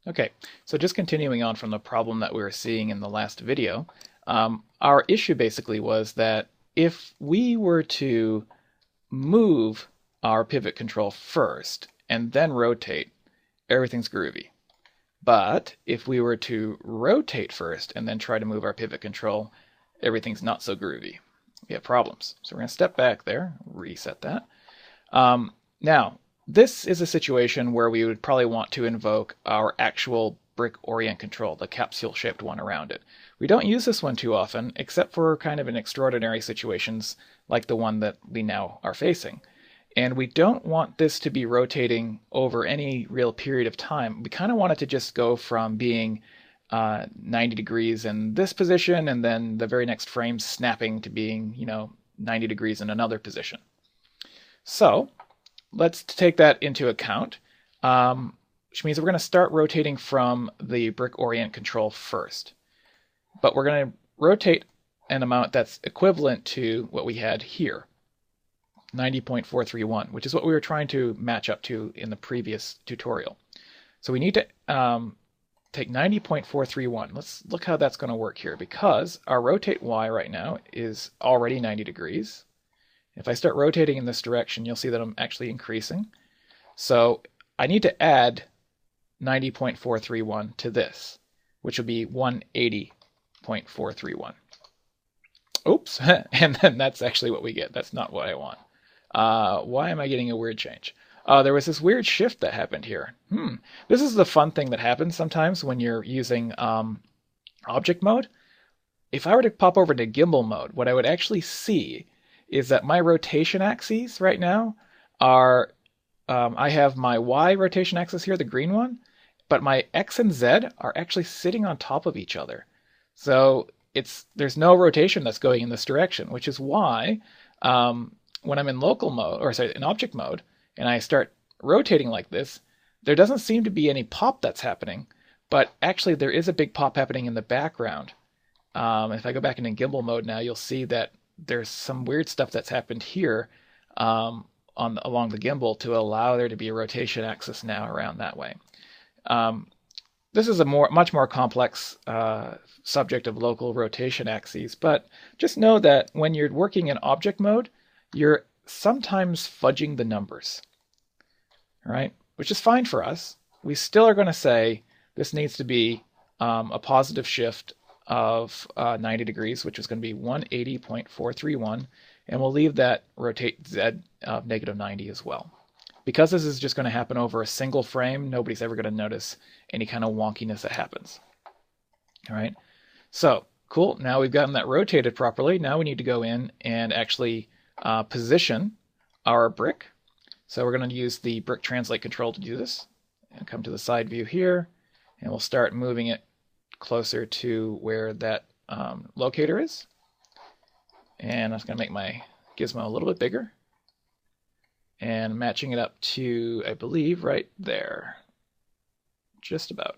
Okay, so just continuing on from the problem that we were seeing in the last video, our issue basically was that if we were to move our pivot control first and then rotate, everything's groovy. But if we were to rotate first and then try to move our pivot control, everything's not so groovy. We have problems. So we're going to step back there, reset that. Now, this is a situation where we would probably want to invoke our actual brick orient control, the capsule-shaped one around it. We don't use this one too often, except for kind of in extraordinary situations like the one that we now are facing. And we don't want this to be rotating over any real period of time. We kind of want it to just go from being 90 degrees in this position and then the very next frame snapping to being, 90 degrees in another position. So let's take that into account, which means we're going to start rotating from the brick orient control first. But we're going to rotate an amount that's equivalent to what we had here, 90.431, which is what we were trying to match up to in the previous tutorial. So we need to take 90.431. Let's look how that's going to work here, because our rotate Y right now is already 90 degrees. If I start rotating in this direction, you'll see that I'm actually increasing. So I need to add 90.431 to this, which will be 180.431. Oops, and then that's actually what we get. That's not what I want. Why am I getting a weird change? There was this weird shift that happened here. This is the fun thing that happens sometimes when you're using object mode. If I were to pop over to gimbal mode, what I would actually see is that my rotation axes right now are, I have my Y rotation axis here, the green one, but my X and Z are actually sitting on top of each other. So there's no rotation that's going in this direction, which is why when I'm in local mode, or sorry, in object mode, and I start rotating like this, there doesn't seem to be any pop that's happening, but actually there is a big pop happening in the background. If I go back into gimbal mode now, you'll see that there's some weird stuff that's happened here along the gimbal to allow there to be a rotation axis now around that way. This is a much more complex subject of local rotation axes, but just know that when you're working in object mode, you're sometimes fudging the numbers, right? Which is fine for us. We still are going to say this needs to be a positive shift of 90 degrees, which is going to be 180.431, and we'll leave that rotate Z of negative 90 as well. Because this is just going to happen over a single frame, nobody's ever going to notice any kind of wonkiness that happens. All right, so cool. Now we've gotten that rotated properly. Now we need to go in and actually position our brick. So we're going to use the brick translate control to do this. And come to the side view here, and we'll start moving it closer to where that locator is. And I'm just going to make my gizmo a little bit bigger. And matching it up to, I believe, right there. Just about.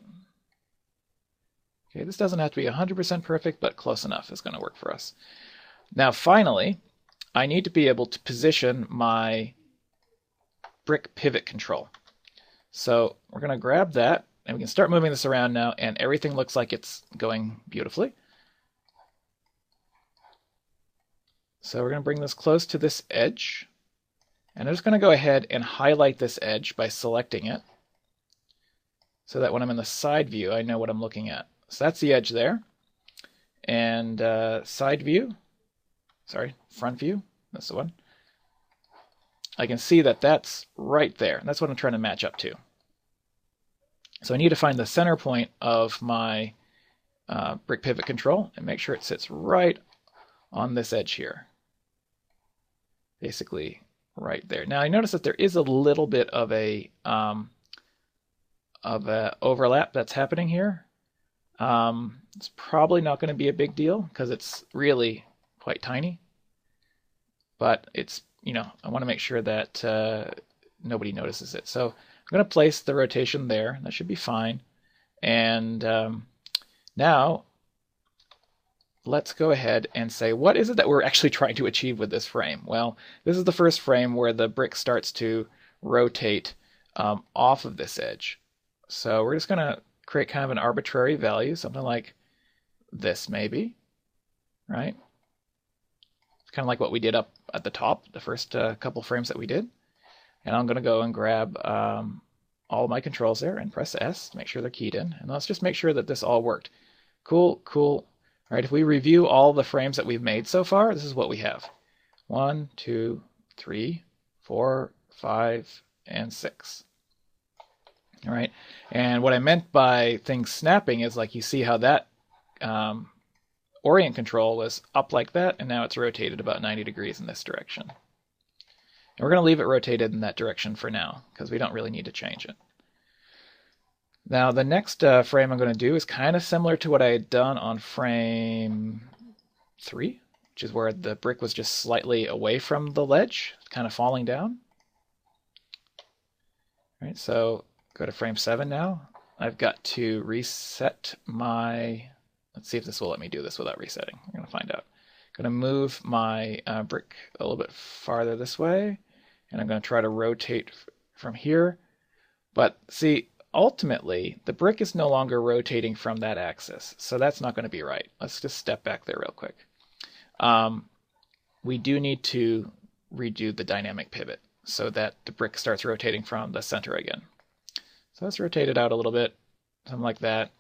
Okay, this doesn't have to be 100% perfect, but close enough is going to work for us. Now, finally, I need to be able to position my brick pivot control. So we're going to grab that, and we can start moving this around now, and everything looks like it's going beautifully. So we're going to bring this close to this edge. And I'm just going to go ahead and highlight this edge by selecting it so that when I'm in the side view, I know what I'm looking at. So that's the edge there. And front view, that's the one. I can see that that's right there. And that's what I'm trying to match up to. So I need to find the center point of my brick pivot control and make sure it sits right on this edge here. Basically, right there. Now I notice that there is a little bit of a overlap that's happening here. It's probably not going to be a big deal because it's really quite tiny. But it's, I want to make sure that nobody notices it. So I'm going to place the rotation there. That should be fine. And now let's go ahead and say, what is it that we're actually trying to achieve with this frame? Well, this is the first frame where the brick starts to rotate off of this edge. So we're just going to create kind of an arbitrary value, something like this maybe, right? It's kind of like what we did up at the top, the first couple frames that we did. And I'm going to go and grab all my controls there and press S to make sure they're keyed in. And let's just make sure that this all worked. Cool, cool. All right, if we review all the frames that we've made so far, this is what we have. 1, 2, 3, 4, 5, and 6. All right, and what I meant by things snapping is like you see how that orient control was up like that, and now it's rotated about 90 degrees in this direction. And we're going to leave it rotated in that direction for now, because we don't really need to change it. Now, the next frame I'm going to do is kind of similar to what I had done on frame 3, which is where the brick was just slightly away from the ledge, kind of falling down. All right, so go to frame 7 now. I've got to reset my... Let's see if this will let me do this without resetting. We're going to find out. I'm going to move my brick a little bit farther this way, and I'm going to try to rotate from here. But see, ultimately, the brick is no longer rotating from that axis, so that's not going to be right. Let's just step back there real quick. We do need to redo the dynamic pivot so that the brick starts rotating from the center again. So let's rotate it out a little bit, something like that.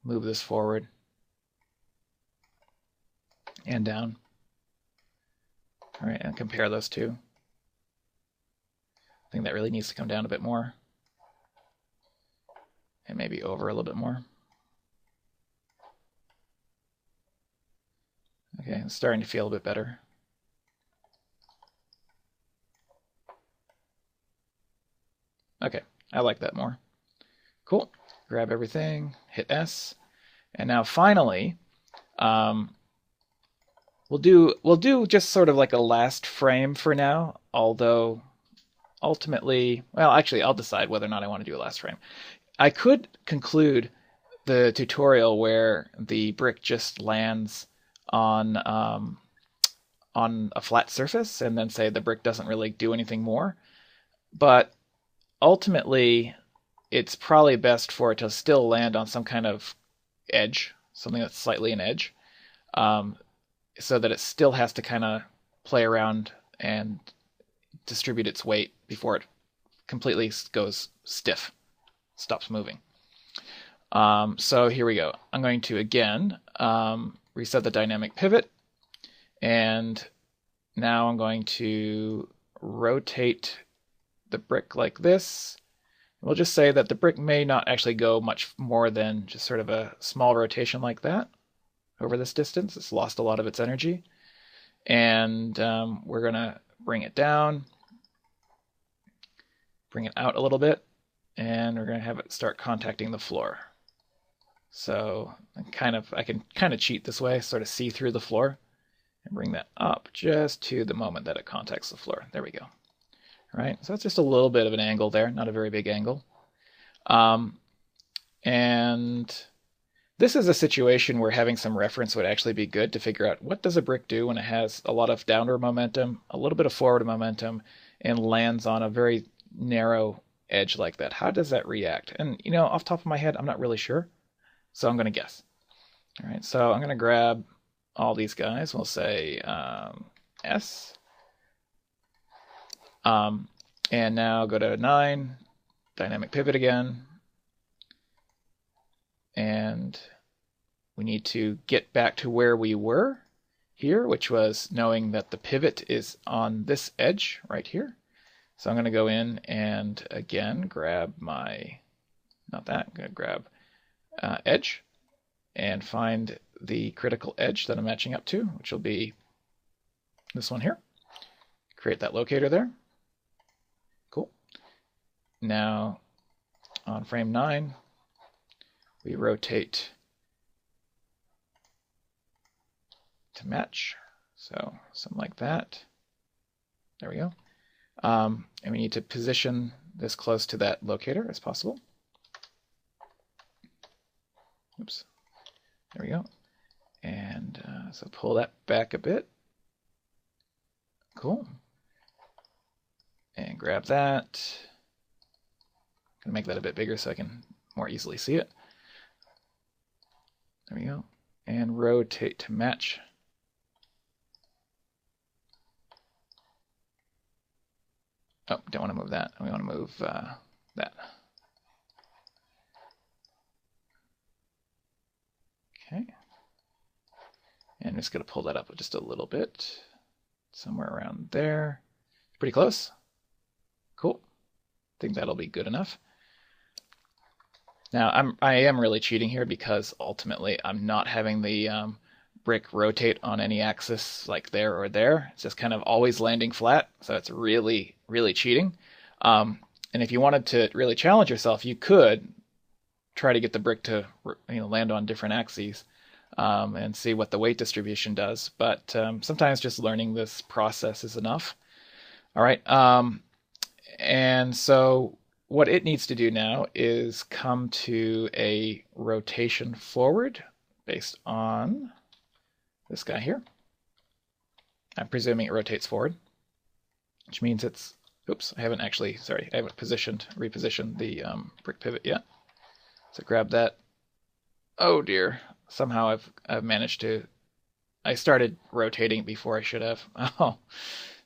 Move this forward and down. All right, and compare those two. I think that really needs to come down a bit more. And maybe over a little bit more. Okay, it's starting to feel a bit better. Okay, I like that more. Cool. Grab everything, hit S, and now finally, we'll do just sort of like a last frame for now. Although ultimately, well, actually, I'll decide whether or not I want to do a last frame. I could conclude the tutorial where the brick just lands on a flat surface and then say the brick doesn't really do anything more. But ultimately, it's probably best for it to still land on some kind of edge, something that's slightly an edge, so that it still has to kind of play around and distribute its weight before it completely goes stiff, stops moving. So here we go. I'm going to, again, reset the dynamic pivot, and now I'm going to rotate the brick like this. We'll just say that the brick may not actually go much more than just sort of a small rotation like that over this distance. It's lost a lot of its energy. And we're going to bring it down, bring it out a little bit, and we're going to have it start contacting the floor. So I can kind of cheat this way, sort of see through the floor, and bring that up just to the moment that it contacts the floor. There we go. All right, so that's just a little bit of an angle there, not a very big angle. And this is a situation where having some reference would actually be good to figure out what does a brick do when it has a lot of downward momentum, a little bit of forward momentum, and lands on a very narrow edge like that. How does that react? And, you know, off the top of my head, I'm not really sure, so I'm going to guess. All right, so I'm going to grab all these guys. We'll say S. And now go to 9, dynamic pivot again. And we need to get back to where we were here, which was knowing that the pivot is on this edge right here. So I'm going to go in and again grab my, not that, I'm going to grab edge and find the critical edge that I'm matching up to, which will be this one here. Create that locator there. Cool. Now on frame 9, we rotate to match. So something like that. There we go. And we need to position this close to that locator as possible. Oops. There we go. And so pull that back a bit. Cool. And grab that. I'm going to make that a bit bigger so I can more easily see it. There we go. And rotate to match. Oh, don't want to move that. We want to move that. Okay. And I'm just going to pull that up just a little bit. Somewhere around there. Pretty close. Cool. I think that'll be good enough. Now, I am really cheating here because ultimately I'm not having the brick rotate on any axis like there or there. It's just kind of always landing flat, so it's really, really cheating. And if you wanted to really challenge yourself, you could try to get the brick to land on different axes and see what the weight distribution does. But sometimes just learning this process is enough. All right. And so what it needs to do now is come to a rotation forward based on this guy here. I'm presuming it rotates forward, which means it's, oops, I haven't repositioned the brick pivot yet. So grab that. Oh dear, somehow I've managed to, I started rotating before I should have. Oh,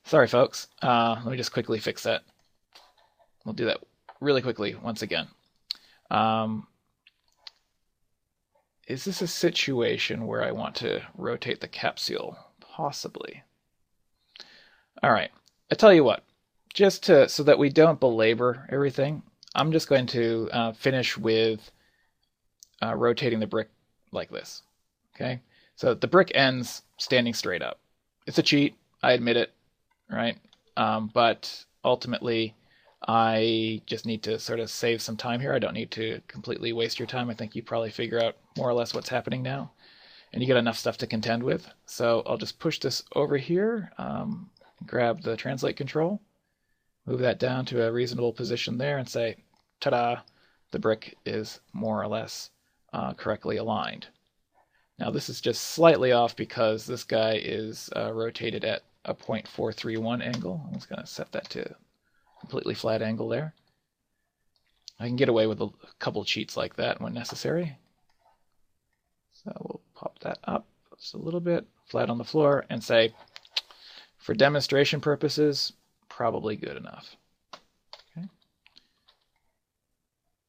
sorry folks. Let me just quickly fix that. We'll do that really quickly once again. Is this a situation where I want to rotate the capsule? Possibly. All right, I tell you what, just so that we don't belabor everything, I'm just going to finish with rotating the brick like this. Okay, so the brick ends standing straight up. It's a cheat, I admit it, right? But ultimately, I just need to sort of save some time here. I don't need to completely waste your time. I think you probably figure out more or less what's happening now. And you get enough stuff to contend with. So I'll just push this over here, grab the translate control, move that down to a reasonable position there and say, ta-da, the brick is more or less correctly aligned. Now this is just slightly off because this guy is rotated at a 0.431 angle. I'm just going to set that to completely flat angle there. I can get away with a couple cheats like that when necessary. So we'll pop that up just a little bit, flat on the floor, and say, for demonstration purposes, probably good enough. Okay.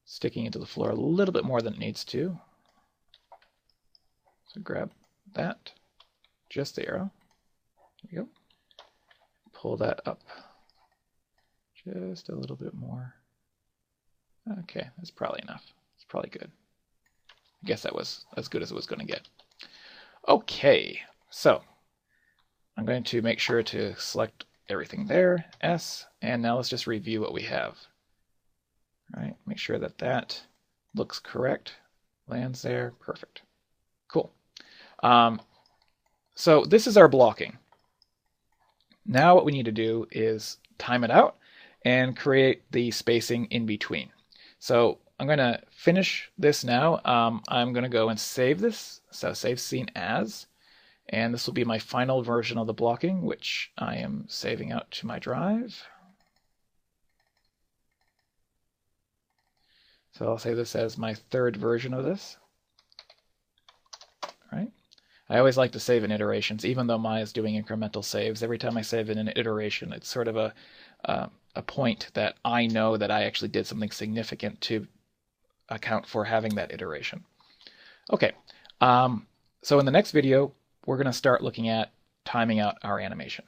Sticking into the floor a little bit more than it needs to. So grab that, just the arrow. There we go. Pull that up just a little bit more. Okay, that's probably enough. It's probably good. I guess that was as good as it was going to get. Okay, so I'm going to make sure to select everything there, S, and now let's just review what we have. All right, make sure that that looks correct, lands there, perfect. Cool. So this is our blocking. Now what we need to do is time it out and create the spacing in between. So I'm going to finish this now. I'm going to go and save this. So save scene as, and this will be my final version of the blocking, which I am saving out to my drive. So I'll save this as my third version of this. All right. I always like to save in iterations, even though Maya is doing incremental saves. Every time I save in an iteration, it's sort of a point that I know that I actually did something significant to account for having that iteration. Okay, so in the next video, we're going to start looking at timing out our animation.